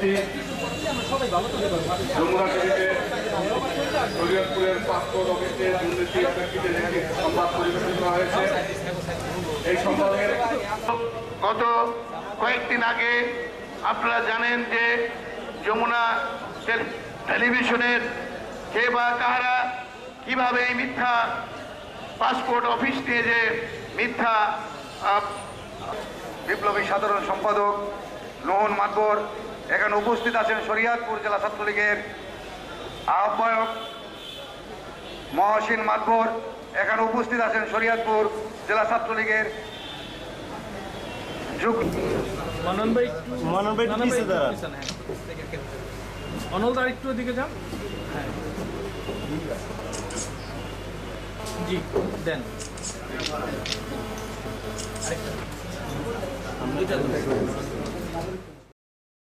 সভাপতি যমুনা টিভিতে শরীয়তপুরের পাসপোর্ট অফিসে দুর্নীতি প্রেক্ষিতে একটি সংবাদ পরিবেশন করা হয়েছে। এই সংবাদের গত কয়েকদিন আগে আপনারা জানেন যে যমুনা টেলিভিশনের কে বা কাহারা কিভাবে এই মিথ্যা পাসপোর্ট অফিস নিয়ে যে মিথ্যা বিপ্লবী সাধারণ সম্পাদক নোহন মাতবর, এখানে উপস্থিত আছেন শরীয়তপুর জেলা ছাত্রলীগের আহ্বায়ক মহসিন মাতবর, এখানে উপস্থিত আছেন শরীয়তপুর জেলা ছাত্রলীগের অনলদা একটু ওদিকে যান। জি দেন।